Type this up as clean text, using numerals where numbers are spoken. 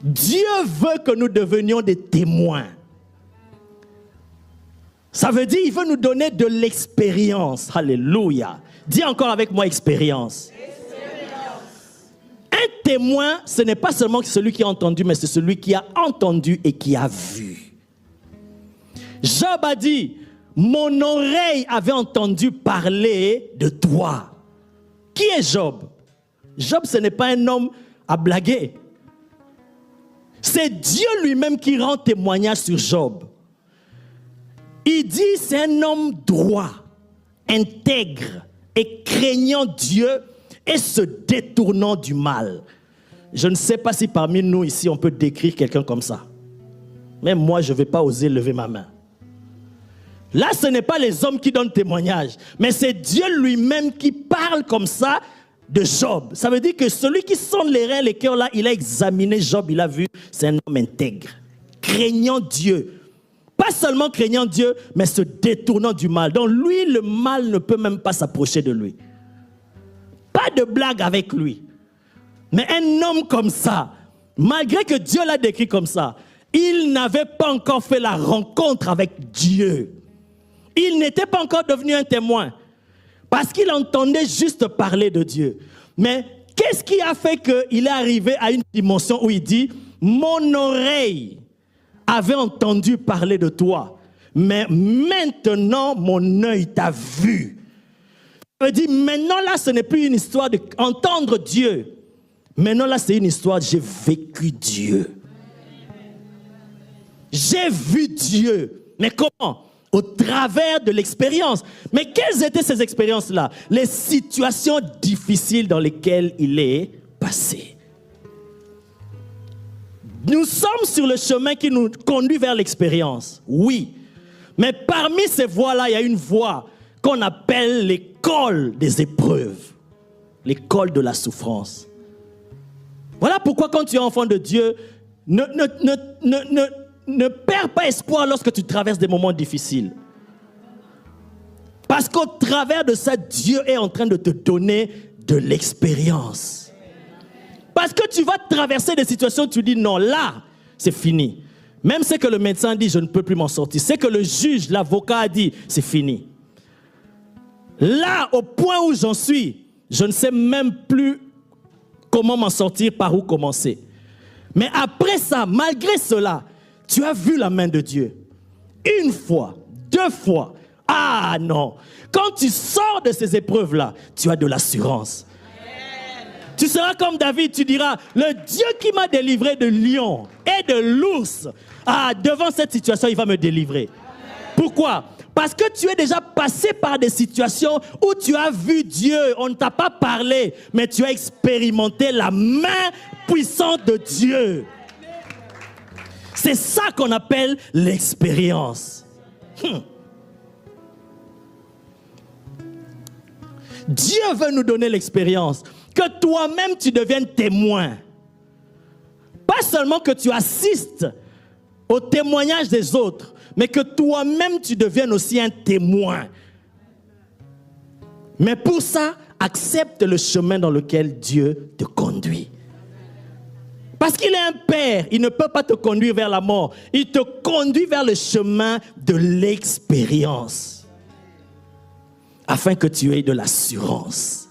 Dieu veut que nous devenions des témoins. Ça veut dire qu'il veut nous donner de l'expérience. Alléluia. Dis encore avec moi expérience. Un témoin, ce n'est pas seulement celui qui a entendu, mais c'est celui qui a entendu et qui a vu. Job a dit, mon oreille avait entendu parler de toi. Qui est Job? Job, ce n'est pas un homme à blaguer. C'est Dieu lui-même qui rend témoignage sur Job. Il dit, c'est un homme droit, intègre et craignant Dieu et se détournant du mal. Je ne sais pas si parmi nous ici, on peut décrire quelqu'un comme ça. Même moi, je ne vais pas oser lever ma main. Là, ce n'est pas les hommes qui donnent témoignage, mais c'est Dieu lui-même qui parle comme ça de Job. Ça veut dire que celui qui sonde les reins, les cœurs là, il a examiné Job, il a vu, c'est un homme intègre, craignant Dieu. Pas seulement craignant Dieu, mais se détournant du mal. Donc lui, le mal ne peut même pas s'approcher de lui. Pas de blague avec lui. Mais un homme comme ça, malgré que Dieu l'a décrit comme ça, il n'avait pas encore fait la rencontre avec Dieu. Il n'était pas encore devenu un témoin. Parce qu'il entendait juste parler de Dieu. Mais qu'est-ce qui a fait qu'il est arrivé à une dimension où il dit « Mon oreille avait entendu parler de toi, mais maintenant mon œil t'a vu. » Ça veut dire maintenant là, ce n'est plus une histoire d'entendre Dieu. Maintenant là, c'est une histoire de j'ai vécu Dieu. J'ai vu Dieu. Mais comment? Au travers de l'expérience. Mais quelles étaient ces expériences-là? Les situations difficiles dans lesquelles il est passé. Nous sommes sur le chemin qui nous conduit vers l'expérience. Oui. Mais parmi ces voies-là, il y a une voie qu'on appelle l'école des épreuves. L'école de la souffrance. Voilà pourquoi quand tu es enfant de Dieu, ne perds pas espoir lorsque tu traverses des moments difficiles. Parce qu'au travers de ça, Dieu est en train de te donner de l'expérience. Parce que tu vas traverser des situations où tu dis non, là, c'est fini. Même ce que le médecin dit, je ne peux plus m'en sortir. Ce que le juge, l'avocat a dit, c'est fini. Là, au point où j'en suis, je ne sais même plus comment m'en sortir, par où commencer. Mais après ça, malgré cela, tu as vu la main de Dieu. Une fois, deux fois. Ah non. Quand tu sors de ces épreuves-là, tu as de l'assurance. Tu seras comme David, tu diras, le Dieu qui m'a délivré de lion et de l'ours, ah, devant cette situation, il va me délivrer. Pourquoi? Parce que tu es déjà passé par des situations où tu as vu Dieu, on ne t'a pas parlé, mais tu as expérimenté la main puissante de Dieu. C'est ça qu'on appelle l'expérience. Dieu veut nous donner l'expérience. Que toi-même tu deviennes témoin. Pas seulement que tu assistes au témoignage des autres, mais que toi-même tu deviennes aussi un témoin. Mais pour ça, accepte le chemin dans lequel Dieu te conduit. Parce qu'il est un père, il ne peut pas te conduire vers la mort. Il te conduit vers le chemin de l'expérience. Afin que tu aies de l'assurance.